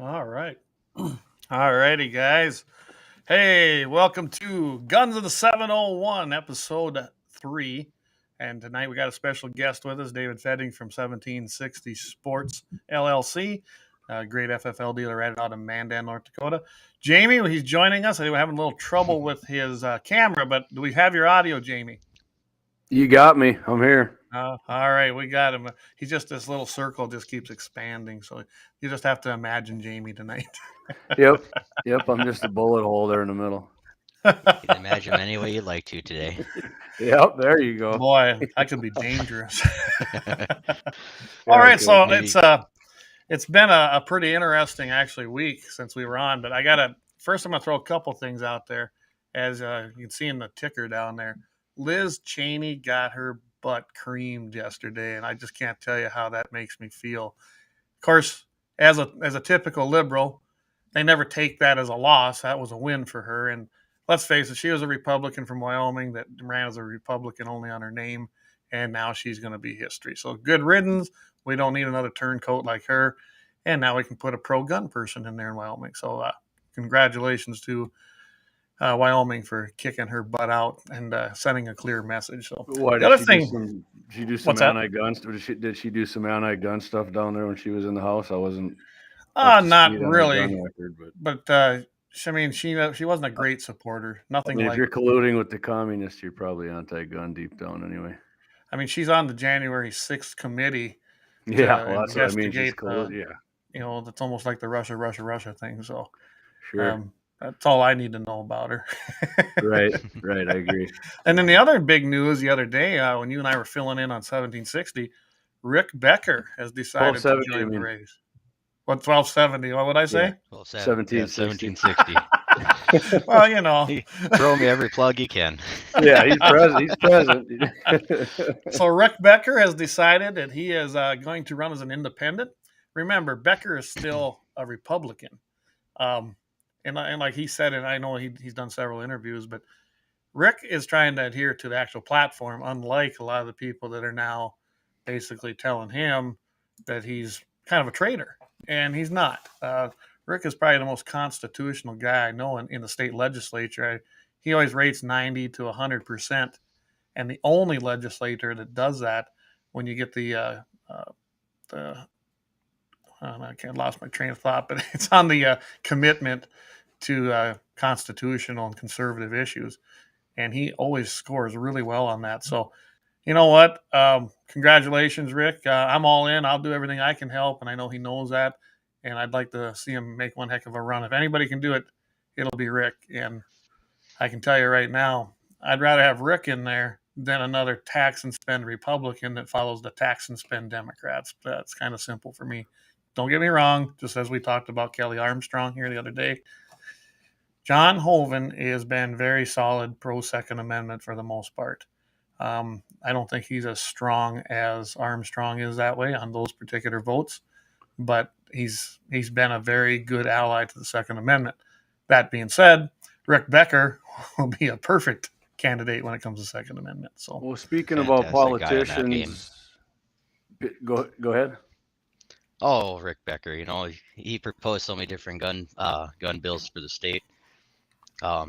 All right. All righty, guys. Hey, welcome to Guns of the 701, episode 3. And tonight we got a special guest with us, David Fettig from 1760 Sports LLC, a great FFL dealer right out of Mandan, North Dakota. Jamie, he's joining us. We're having a little trouble with his camera, but do we have your audio, Jamie? You got me. I'm here. All right, we got him. He's just this little circle just keeps expanding, so you just have to imagine Jamie tonight. Yep. I'm just a bullet hole there in the middle. You can imagine any way you'd like to today. Yep. There you go. Boy, that could be dangerous. All right, so it's been a pretty interesting actually week since we were on, but I'm gonna throw a couple things out there. As you can see in the ticker down there, Liz Cheney got her butt creamed yesterday, and I just can't tell you how that makes me feel. Of course, as a typical liberal, they never take that as a loss. That was a win for her, and let's face it, she was a Republican from Wyoming that ran as a Republican only on her name, and now she's going to be history. So good riddance. We don't need another turncoat like her, and now we can put a pro-gun person in there in Wyoming. So congratulations to Wyoming for kicking her butt out and sending a clear message. So the other thing, did she do some anti-gun stuff? Did she do some anti-gun stuff down there when she was in the house? I wasn't. Not really, but I mean, she wasn't a great supporter. Nothing. If you're colluding with the communists, you're probably anti-gun deep down, anyway. I mean, she's on the January 6th committee. Yeah, well, that's what I mean. She's yeah, that's almost like the Russia thing. So, sure. That's all I need to know about her. Right. I agree. And then the other big news the other day, when you and I were filling in on 1760, Rick Becker has decided to join the race. What, 1270? What would I say? Yeah, 1760. Well, you know. Throw me every plug you can. Yeah, he's present. So Rick Becker has decided that he is going to run as an independent. Remember, Becker is still a Republican. And like he said, and I know he's done several interviews, but Rick is trying to adhere to the actual platform, unlike a lot of the people that are now basically telling him that he's kind of a traitor. And he's not. Rick is probably the most constitutional guy I know in the state legislature. He always rates 90 to 100%. And the only legislator that does that, when you get I lost my train of thought, but it's on the commitment to constitutional and conservative issues. And he always scores really well on that. So, you know what? Congratulations, Rick. I'm all in. I'll do everything I can help, and I know he knows that. And I'd like to see him make one heck of a run. If anybody can do it, it'll be Rick. And I can tell you right now, I'd rather have Rick in there than another tax and spend Republican that follows the tax and spend Democrats. That's kind of simple for me. Don't get me wrong, just as we talked about Kelly Armstrong here the other day, John Hoeven has been very solid pro-Second Amendment for the most part. I don't think he's as strong as Armstrong is that way on those particular votes, but he's been a very good ally to the Second Amendment. That being said, Rick Becker will be a perfect candidate when it comes to Second Amendment. So, well, speaking about politicians, go ahead. Oh, Rick Becker, he proposed so many different gun bills for the state.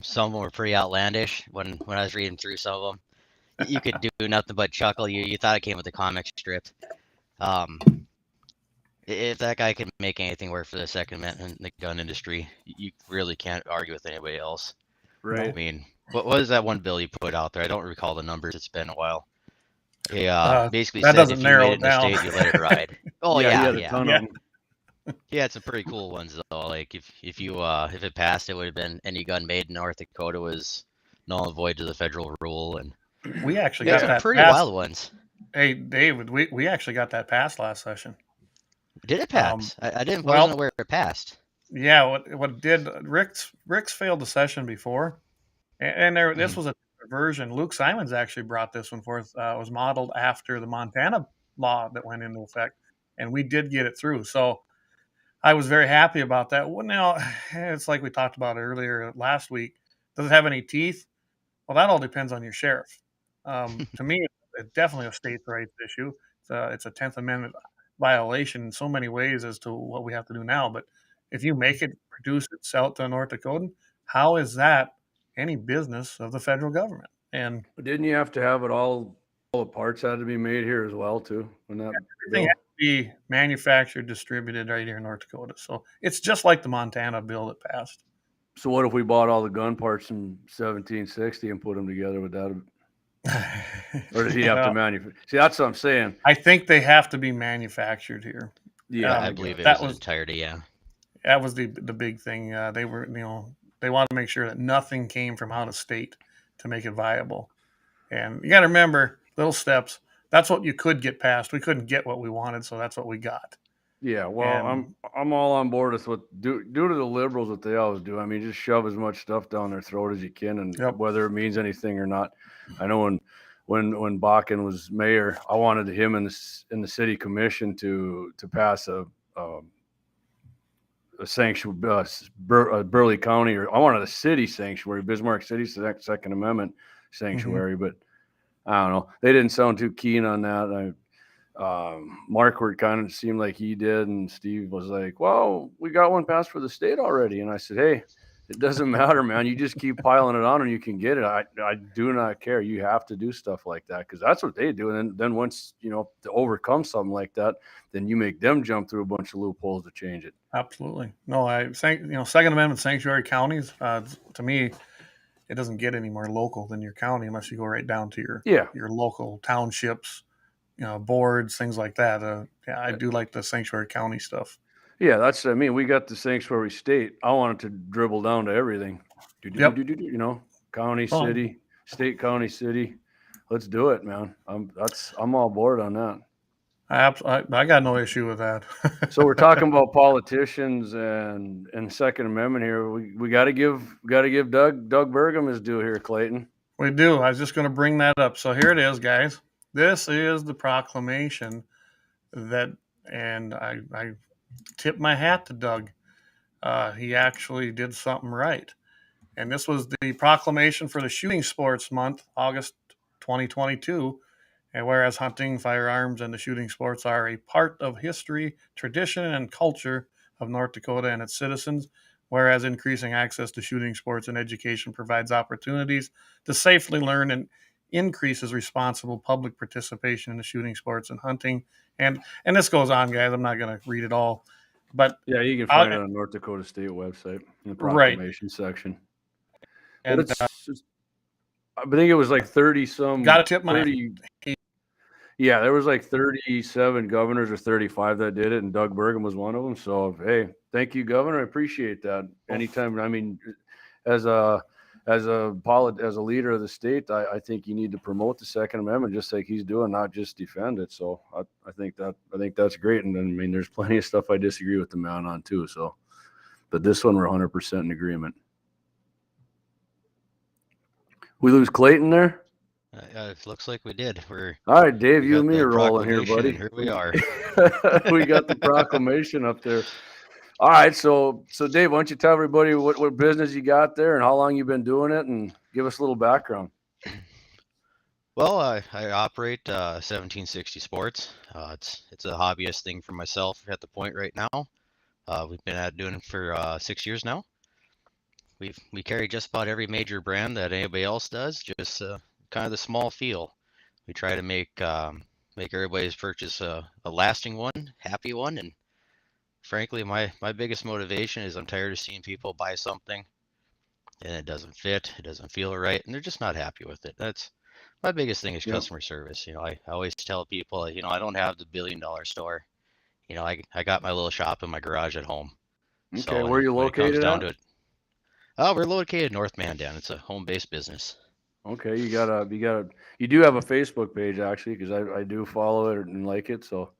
Some were pretty outlandish when I was reading through some of them. You could do nothing but chuckle. You thought it came with a comic strip. If that guy can make anything work for the Second Amendment in the gun industry, you really can't argue with anybody else. Right. I mean, what is that one bill he put out there? I don't recall the numbers. It's been a while. He basically said if you made it in the state, you let it ride. Oh yeah. He had some pretty cool ones though. Like if it passed, it would have been any gun made in North Dakota was null and void to the federal rule, and we actually got that pretty wild ones. Hey David, we actually got that passed last session. Did it pass? I wasn't aware it passed. Yeah, what did Rick's failed the session before, and this was a version. Luke Simons actually brought this one forth. It was modeled after the Montana law that went into effect, and we did get it through. So I was very happy about that. Well, now, it's like we talked about earlier last week. Does it have any teeth? Well, that all depends on your sheriff. To me, it's definitely a states' rights issue. It's a 10th Amendment violation in so many ways as to what we have to do now. But if you make it, produce it, sell it to a North Dakotan, how is that any business of the federal government? And didn't you have to have it all the parts had to be made here as well too? When that everything has to be manufactured, distributed right here in North Dakota. So it's just like the Montana bill that passed. So what if we bought all the gun parts in 1760 and put them together with that? Or does he have to manufacture? See, that's what I'm saying. I think they have to be manufactured here. Yeah, I believe it was entirety. Yeah, that was the big thing. They were, they wanted to make sure that nothing came from out of state to make it viable. And you got to remember, little steps. That's what you could get past. We couldn't get what we wanted, so that's what we got. Yeah, well, I'm all on board with what due to the liberals what they always do. I mean, just shove as much stuff down their throat as you can, and whether it means anything or not. I know when Bakken was mayor, I wanted him in the city commission to pass a sanctuary, Burley County, or I wanted a city sanctuary, Bismarck City Second Amendment sanctuary, but I don't know. They didn't sound too keen on that. Markward kind of seemed like he did, and Steve was like, well, we got one passed for the state already. And I said, hey, it doesn't matter, man. You just keep piling it on and you can get it. I do not care. You have to do stuff like that because that's what they do. And then once, to overcome something like that, then you make them jump through a bunch of loopholes to change it. Absolutely. No, I think, Second Amendment sanctuary counties, to me, it doesn't get any more local than your county unless you go right down to your local townships, boards, things like that. I do like the sanctuary county stuff. Yeah, that's what I mean. We got the sanctuary state. I want it to dribble down to everything. County, city, state, county, city. Let's do it, man. I'm all board on that. I got no issue with that. So we're talking about politicians and Second Amendment here. We got to give Doug Burgum his due here, Clayton. We do. I was just going to bring that up. So here it is, guys. This is the proclamation and I tip my hat to Doug. He actually did something right. And this was the proclamation for the Shooting Sports Month, August 2022. And whereas hunting, firearms, and the shooting sports are a part of history, tradition, and culture of North Dakota and its citizens, whereas increasing access to shooting sports and education provides opportunities to safely learn and increases responsible public participation in the shooting sports and hunting. And this goes on, guys. I'm not going to read it all. But yeah, you can find it on North Dakota State website in the proclamation section. And I think it was like 30 some. Got to tip my 30. Yeah, there was like 37 governors or 35 that did it, and Doug Burgum was one of them. So, hey, thank you, Governor. I appreciate that. Anytime, I mean, as a leader of the state, I think you need to promote the Second Amendment just like he's doing, not just defend it. So I think that's great. And I mean, there's plenty of stuff I disagree with the man on too. So, but this one we're 100% in agreement. We lose Clayton there. It looks like we did. All right, Dave, you and me are rolling here, buddy. Here we are. We got the proclamation up there. All right, so Dave, why don't you tell everybody what business you got there and how long you've been doing it, and give us a little background. Well, I operate 1760 Sports. It's a hobbyist thing for myself at the point right now. We've been doing it for 6 years now. We carry just about every major brand that anybody else does, just kind of the small feel. We try to make everybody's purchase a lasting one, happy one, and frankly, my biggest motivation is I'm tired of seeing people buy something and it doesn't fit, it doesn't feel right, and they're just not happy with it. That's my biggest thing is customer service. I always tell people, I don't have the $1 billion store. I got my little shop in my garage at home. Okay, so where are you located at? We're located in North Mandan. It's a home-based business. Okay, you do have a Facebook page actually, because I do follow it and like it. So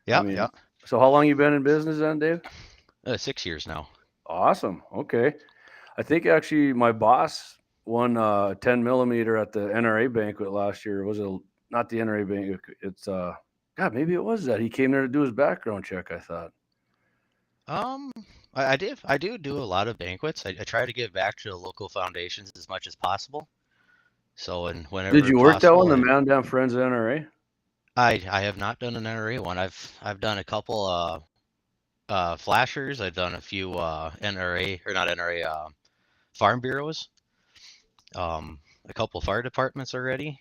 yeah. So how long you been in business then, Dave? 6 years now. Awesome. Okay, I think actually my boss won 10 millimeter at the NRA banquet last year. Was it not the NRA banquet? It's maybe it was that he came there to do his background check. I thought. I do a lot of banquets. I try to give back to the local foundations as much as possible. So whenever did you work that one, the Mandan Friends NRA? I have not done an NRA one. I've done a couple flashers. I've done a few NRA or not NRA farm bureaus. A couple fire departments already.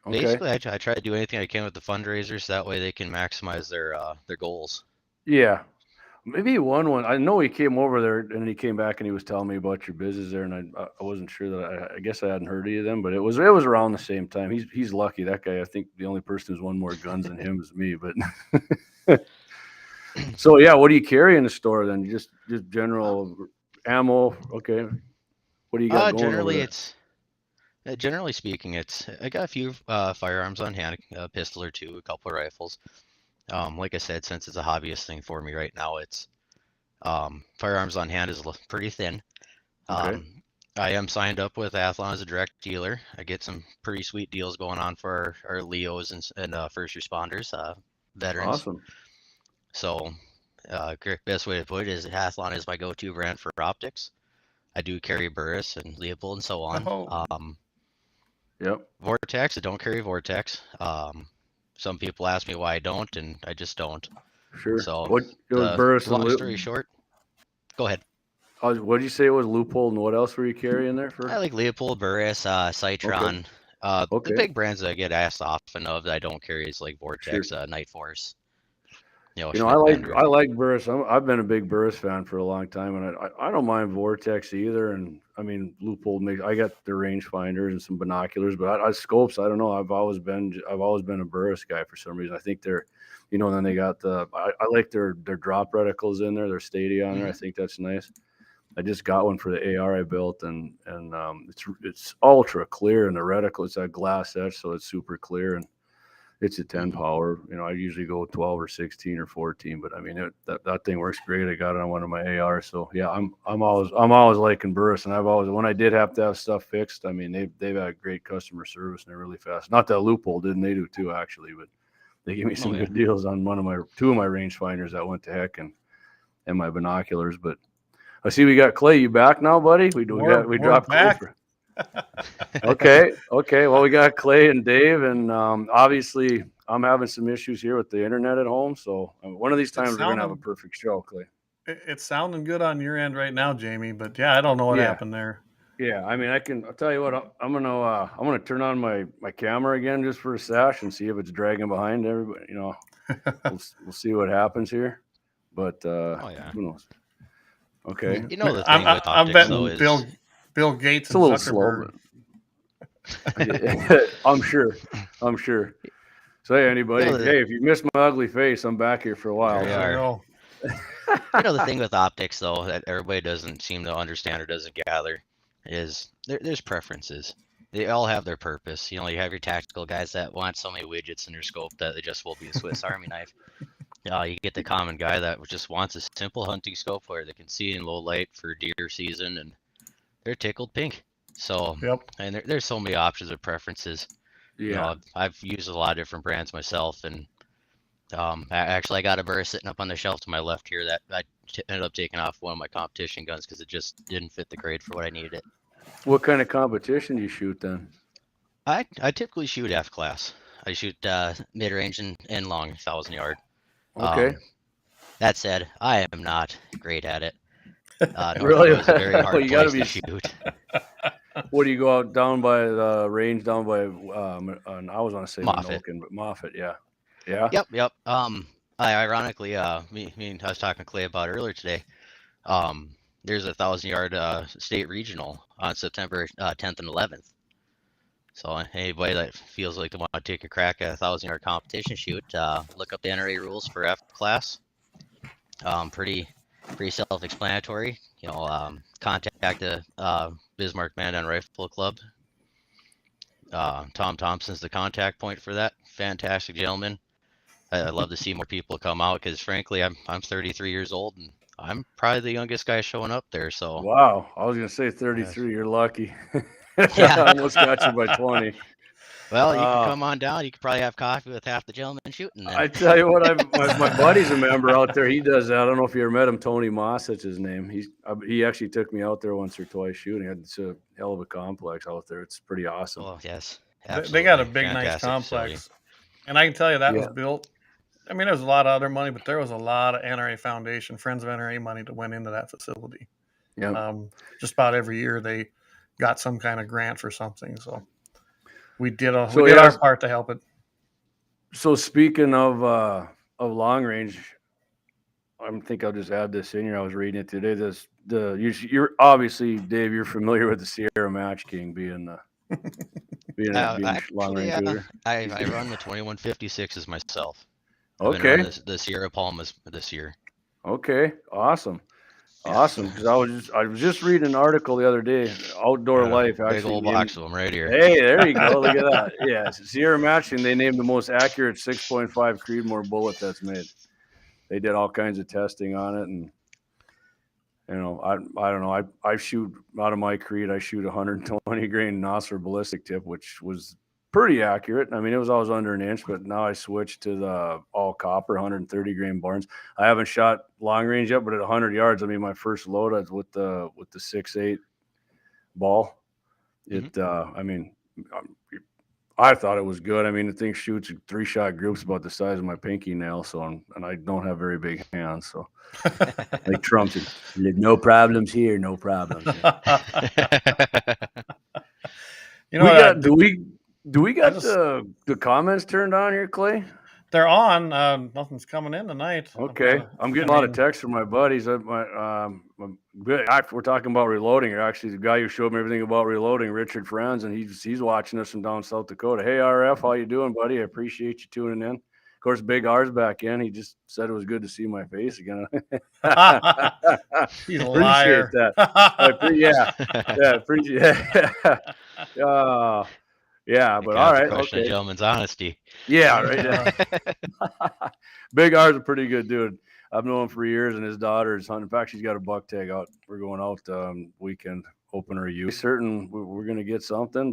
Okay. Basically, I try to do anything I can with the fundraisers. That way they can maximize their goals. Yeah. Maybe he won one. I know he came over there and he came back and he was telling me about your business there, and I wasn't sure that I guess I hadn't heard any of them, but it was around the same time. He's lucky. That guy, I think the only person who's won more guns than him is me. But so yeah, what do you carry in the store then? Just general ammo. Okay. What do you got going over there? Generally speaking, I got a few firearms on hand, a pistol or two, a couple of rifles. Like I said, since it's a hobbyist thing for me right now, it's firearms on hand is pretty thin. Okay. I am signed up with Athlon as a direct dealer. I get some pretty sweet deals going on for our Leos and first responders, veterans. Awesome. So, best way to put it is Athlon is my go-to brand for optics. I do carry Burris and Leopold and so on. Oh. Yep. Vortex, I don't carry Vortex. Some people ask me why I don't, and I just don't. Sure. So, what was Burris? Long story short, go ahead. What did you say it was? Loophole, and what else were you carrying there for? I like Leopold, Burris, Citron. Okay. The big brands that I get asked often of that I don't carry is like Vortex, Sure. Night Force. I like Burris. I've been a big Burris fan for a long time, and I don't mind Vortex either. And I mean, Loophole I got the rangefinders and some binoculars, but I scopes. I don't know. I've always been a Burris guy for some reason. I think they're, then they got I like their drop reticles in there, their Stadia on there. I think that's nice. I just got one for the AR I built, and it's ultra clear, and the reticle, it's that glass etch, so it's super clear, and it's a 10 power. I usually go 12 or 16 or 14, but I mean that thing works great. I got it on one of my ARs, so yeah, I'm always liking Burris, and when I did have to have stuff fixed, I mean they've had great customer service and they're really fast. Not that Loophole didn't, they do too actually, but they gave me some good deals on two of my rangefinders that went to heck, and my binoculars. But I see we got Clay. You back now, buddy? We dropped back. Clay. Okay. Well, we got Clay and Dave, and obviously I'm having some issues here with the internet at home. So one of these times we're gonna have a perfect show, Clay. It's sounding good on your end right now, Jamie. But yeah, I don't know what happened there. Yeah, I mean, I'll tell you what. I'm gonna turn on my camera again just for a sash and see if it's dragging behind everybody. We'll see what happens here. But who knows? Okay. The thing with optics, though, is Bill Gates and Zuckerberg. I'm sure. Say anybody. Hey, if you missed my ugly face, I'm back here for a while. The thing with optics, though, that everybody doesn't seem to understand or doesn't gather is there's preferences. They all have their purpose. You have your tactical guys that want so many widgets in their scope that it just will be a Swiss Army knife. You get the common guy that just wants a simple hunting scope where they can see in low light for deer season, and they're tickled pink. So, and there's so many options of preferences. Yeah. I've used a lot of different brands myself, and I got a Burris sitting up on the shelf to my left here that I ended up taking off one of my competition guns because it just didn't fit the grade for what I needed it. What kind of competition do you shoot then? I typically shoot F class. I shoot mid-range and long 1,000-yard. Okay. That said, I am not great at it. Really? It's a very hard place to shoot. What do you go out down by the range down by? I was going to say Moffett. Minokin, but Moffett, yeah. Yep. Ironically, I was talking to Clay about it earlier today. There's a 1,000-yard state regional on September 10th and 11th. So anybody that feels like they want to take a crack at a 1,000-yard competition shoot, look up the NRA rules for F class. Pretty self-explanatory. Contact the Bismarck Man Rifle Club. Tom Thompson's the contact point for that. Fantastic gentleman. I love to see more people come out because, frankly, I'm 33 years old and I'm probably the youngest guy showing up there. So wow, I was gonna say 33. You're lucky. Yeah. I almost got you by 20. Well, you can come on down. You could probably have coffee with half the gentlemen shooting. Then. I tell you what, my buddy's a member out there. He does that. I don't know if you ever met him. Tony Moss, that's his name. He actually took me out there once or twice shooting. It's a hell of a complex out there. It's pretty awesome. Oh yes, absolutely. They got a big, nice complex, and I can tell you that was built I mean, there was a lot of other money, but there was a lot of NRA Foundation, Friends of NRA money that went into that facility. Yeah. Just about every year they got some kind of grant for something. So we did our part to help it. So speaking of long range, I think I'll just add this in here. I was reading it today. You're obviously, Dave, you're familiar with the Sierra Match King being long range shooter. I run the 2156s myself. Okay. I've been running the Sierra Palmas this year. Okay, awesome. Awesome, because I was just reading an article the other day, Outdoor Life. Actually, big old box of them right here. Hey, there you go. Look at that. Yeah, Sierra Matching. They named the most accurate 6.5 Creedmoor bullet that's made. They did all kinds of testing on it, and I don't know. I shoot out of my Creed. I shoot 120 grain Nosler ballistic tip, which was pretty accurate. I mean, it was always under an inch, but now I switched to the all copper 130 grain Barnes. I haven't shot long range yet, but at 100 yards, I mean, my first load was with the 6.8 ball. I mean, I thought it was good. I mean, the thing shoots 3-shot groups about the size of my pinky nail. So, and I don't have very big hands. So, like Trump's, no problems here, no problems. You know, do we got the comments turned on here, Clay? They're on. Nothing's coming in tonight. Okay, I'm getting a lot of texts from my buddies. We're talking about reloading here. Actually, the guy who showed me everything about reloading, Richard Franz, and he's watching us from down South Dakota. Hey, RF, how you doing, buddy? I appreciate you tuning in. Of course, Big R's back in. He just said it was good to see my face again. He's a liar. Appreciate that. Yeah, but all right. Question of gentleman's honesty. Yeah, right. Big R's a pretty good dude. I've known him for years, and his daughter is hunting. In fact, she's got a buck tag out. We're going out weekend opener. We're going to get something, but